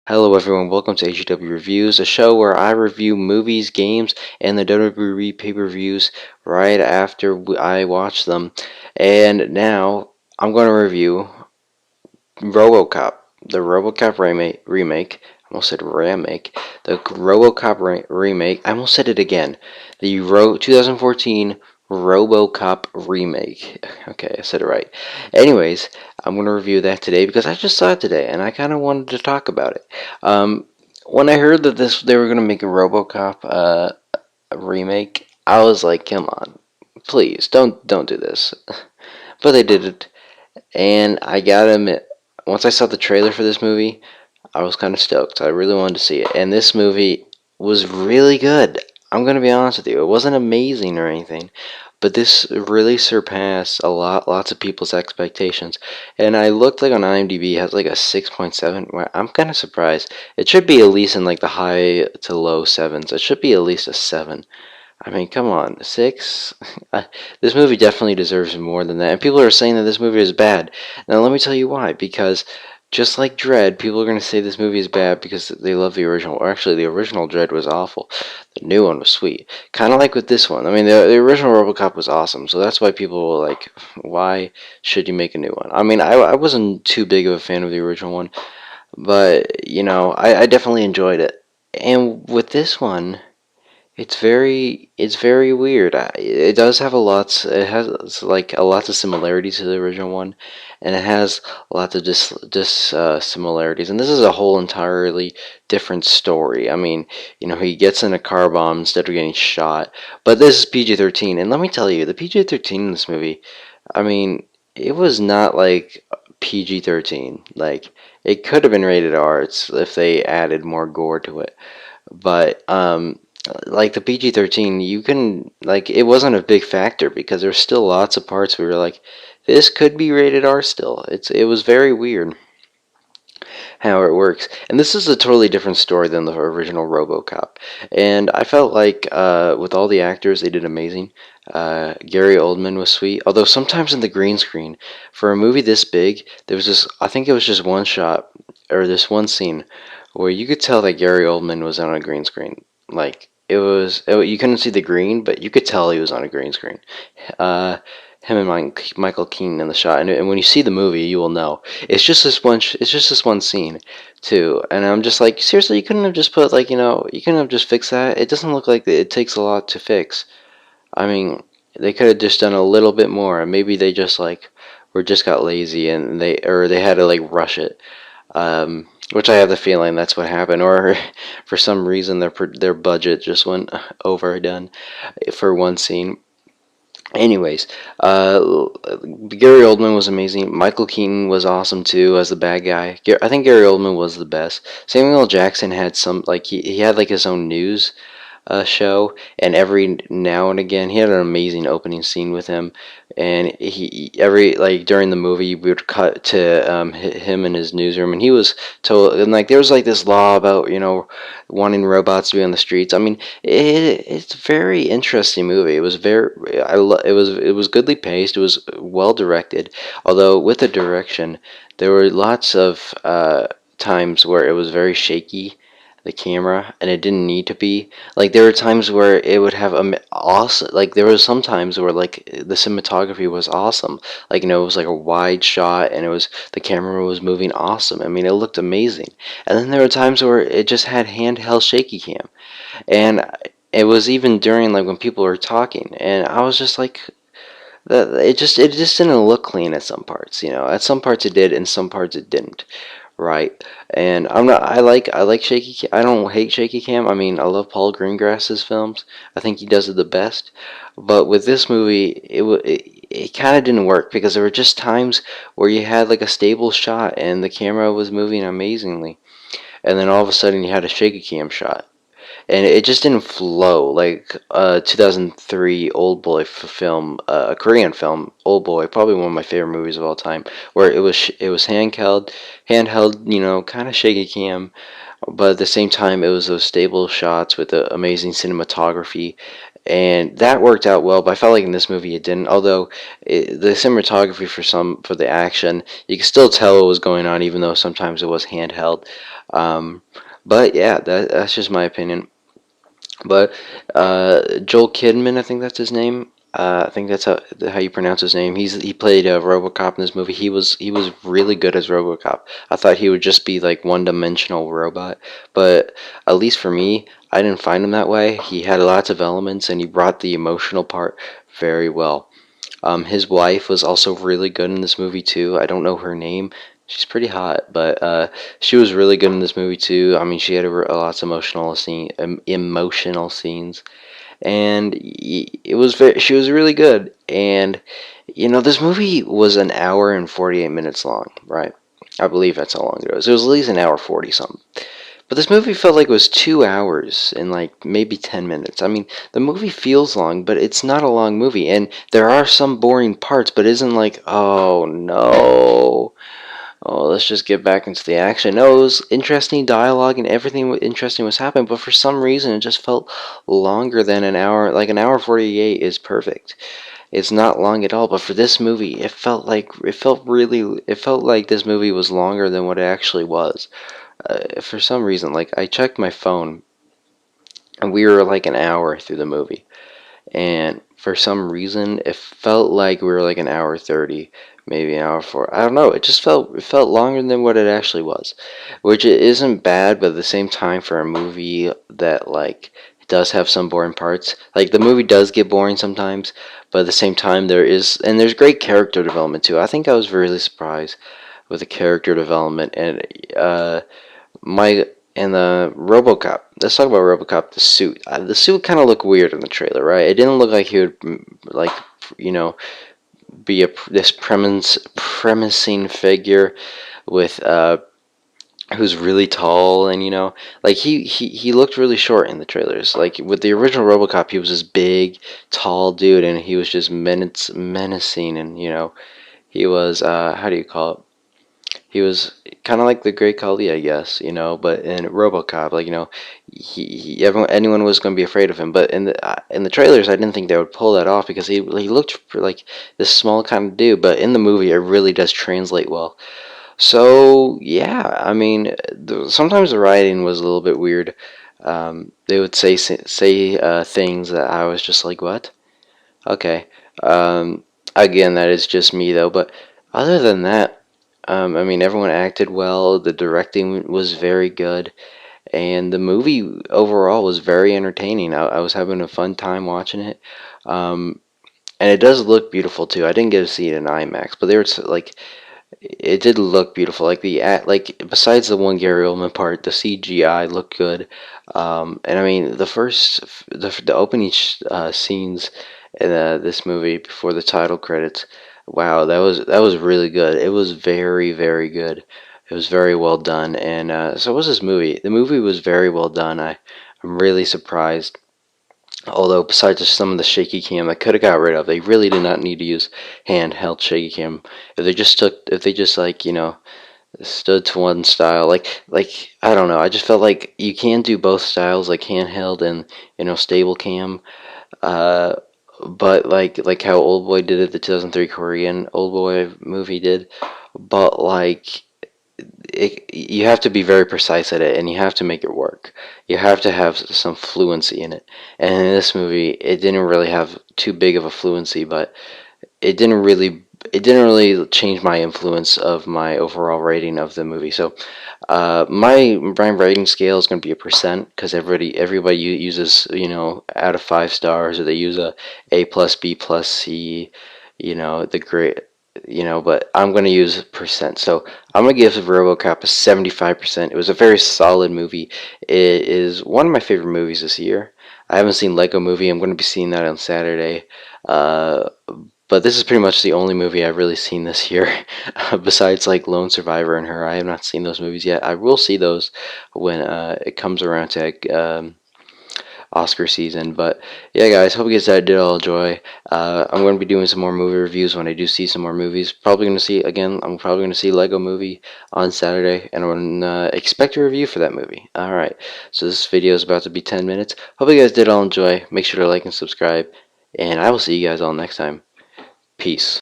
Hello everyone, welcome to HTW Reviews, a show where I review movies, games, and the WWE pay-per-views right after I watch them. And now I'm going to review Robocop, the Robocop remake. I almost said remake. The Robocop remake. I almost said it again. The 2014 Robocop remake. Okay, I said it right. Anyways, I'm going to review that today because I just saw it today and I kind of wanted to talk about it. Um, when I heard that they were going to make a Robocop remake, I was like, come on, please don't do this. But they did it, and I gotta admit, once I saw the trailer for this movie, I was kind of stoked. I really wanted to see it, and this movie was really good. I'm gonna be honest with you, it wasn't amazing or anything, but this really surpassed lots of people's expectations. And I looked like on IMDb, it has like a 6.7. I'm kind of surprised. It should be at least in like the high to low sevens. It should be at least a 7. I mean, come on, 6? This movie definitely deserves more than that. And people are saying that this movie is bad. Now, let me tell you why. Because just like Dread, people are going to say this movie is bad because they love the original. Or actually, the original Dread was awful. The new one was sweet. Kind of like with this one. I mean, the original Robocop was awesome. So that's why people were like, why should you make a new one? I mean, I wasn't too big of a fan of the original one. But, I definitely enjoyed it. And with this one, it's very weird. It does have a lot. It has like a lot of similarities to the original one, and it has lots of similarities. And this is a whole entirely different story. I mean, he gets in a car bomb instead of getting shot. But this is PG-13, and let me tell you, the PG-13 in this movie, I mean, it was not like PG-13. Like it could have been rated R if they added more gore to it. But like the PG-13, you can like it wasn't a big factor because there's still lots of parts where you're like, this could be rated R still. It was very weird how it works, and this is a totally different story than the original RoboCop. And I felt like with all the actors, they did amazing. Gary Oldman was sweet, although sometimes in the green screen for a movie this big, there was just I think it was just one shot or this one scene where you could tell that Gary Oldman was on a green screen. Like you couldn't see the green, but you could tell he was on a green screen. Uh, him and Michael Keaton in the shot, and when you see the movie, you will know it's just this one. It's just this one scene, too. And I'm just like, seriously, you couldn't have just put like you couldn't have just fixed that. It doesn't look like it takes a lot to fix. I mean, they could have just done a little bit more, and maybe they just like were just got lazy and they had to like rush it. Which I have the feeling that's what happened, or for some reason their budget just went overdone for one scene. Anyways, Gary Oldman was amazing. Michael Keaton was awesome too as the bad guy. I think Gary Oldman was the best. Samuel L. Jackson had some like he had like his own news show, and every now and again he had an amazing opening scene with him. And he every like during the movie we would cut to him in his newsroom, and he was told and like there was like this law about wanting robots to be on the streets. I mean, it's a very interesting movie. It was it was goodly paced. It was well directed. Although with the direction, there were lots of times where it was very shaky, the camera, and it didn't need to be. Like there were times where it would have awesome. Like there was some times where like the cinematography was awesome. Like it was like a wide shot, and the camera was moving awesome. I mean, it looked amazing. And then there were times where it just had handheld shaky cam, and it was even during like when people were talking, and I was just like, it just didn't look clean at some parts. At some parts it did, and some parts it didn't. Right, and I'm not. I like shaky. I don't hate shaky cam. I mean, I love Paul Greengrass's films. I think he does it the best. But with this movie, it kind of didn't work because there were just times where you had like a stable shot and the camera was moving amazingly, and then all of a sudden you had a shaky cam shot, and it just didn't flow like 2003 Old Boy film, a Korean film, Old Boy, probably one of my favorite movies of all time, where it was handheld, kind of shaky cam, but at the same time it was those stable shots with the amazing cinematography, and that worked out well. But I felt like in this movie it didn't. Although the cinematography for the action, you could still tell what was going on, even though sometimes it was handheld. Um, but yeah, that's just my opinion. But Joel Kidman, I think that's his name. I think that's how you pronounce his name. He played Robocop in this movie. He was really good as Robocop. I thought he would just be like one-dimensional robot, but at least for me, I didn't find him that way. He had lots of elements, and he brought the emotional part very well. His wife was also really good in this movie too. I don't know her name. She's pretty hot, but she was really good in this movie too. I mean, she had a lots of emotional scenes, and it was very. She was really good, and this movie was an hour and 48 minutes long, right? I believe that's how long it was. It was at least an hour 40 something. But this movie felt like it was 2 hours and like maybe 10 minutes. I mean, the movie feels long, but it's not a long movie. And there are some boring parts, but isn't like, oh no, oh, let's just get back into the action. No, it was interesting dialogue and everything interesting was happening, but for some reason it just felt longer than an hour. Like an hour 48 is perfect. It's not long at all, but for this movie, it felt like this movie was longer than what it actually was. For some reason, like I checked my phone and we were like an hour through the movie, and for some reason it felt like we were like an hour 30, maybe an hour 4. I don't know, it felt longer than what it actually was, which it isn't bad, but at the same time, for a movie that like does have some boring parts, like the movie does get boring sometimes, but at the same time there's great character development too. I think I was really surprised with the character development, and my and the Robocop. Let's talk about Robocop. The suit. The suit kind of looked weird in the trailer, right? It didn't look like he would like you know be this premising figure with who's really tall, and like he looked really short in the trailers. Like with the original Robocop, he was this big, tall dude, and he was just menacing, and he was how do you call it? He was kind of like the Great Khali, I guess, but in RoboCop, like anyone was going to be afraid of him. But in the trailers, I didn't think they would pull that off because he looked like this small kind of dude. But in the movie, it really does translate well. So yeah, I mean, sometimes the writing was a little bit weird. They would say things that I was just like, what? Okay. Um, Again, that is just me though. But other than that, I mean, everyone acted well. The directing was very good, and the movie overall was very entertaining. I was having a fun time watching it, um, and it does look beautiful too. I didn't get to see it in IMAX, but there was like it did look beautiful. Like like besides the one Gary Oldman part, the CGI looked good. And I mean, the opening scenes in this movie before the title credits, wow, that was really good. It was very very good. It was very well done, and so was this movie. The movie was very well done. I'm really surprised. Although besides just some of the shaky cam, I could have got rid of. They really did not need to use handheld shaky cam. If they just like stood to one style, like I don't know. I just felt like you can do both styles, like handheld and stable cam. Uh, but like how Oldboy did it, the 2003 Korean Oldboy movie did. But like you have to be very precise at it, and you have to make it work. You have to have some fluency in it. And in this movie, it didn't really have too big of a fluency, but it didn't really change my influence of my overall rating of the movie. So my rating scale is going to be a percent, because everybody uses out of 5 stars, or they use A plus, B plus, C, the great, but I'm going to use percent. So I'm going to give RoboCop a 75%. It was a very solid movie. It is one of my favorite movies this year. I haven't seen Lego Movie. I'm going to be seeing that on Saturday. Uh, but this is pretty much the only movie I've really seen this year, besides like Lone Survivor and Her. I have not seen those movies yet. I will see those when it comes around to Oscar season. But yeah, guys, hope you guys did all enjoy. I'm going to be doing some more movie reviews when I do see some more movies. Probably going to see again. I'm probably going to see Lego Movie on Saturday, and I'm gonna expect a review for that movie. All right, so this video is about to be 10 minutes. Hope you guys did all enjoy. Make sure to like and subscribe, and I will see you guys all next time. Peace.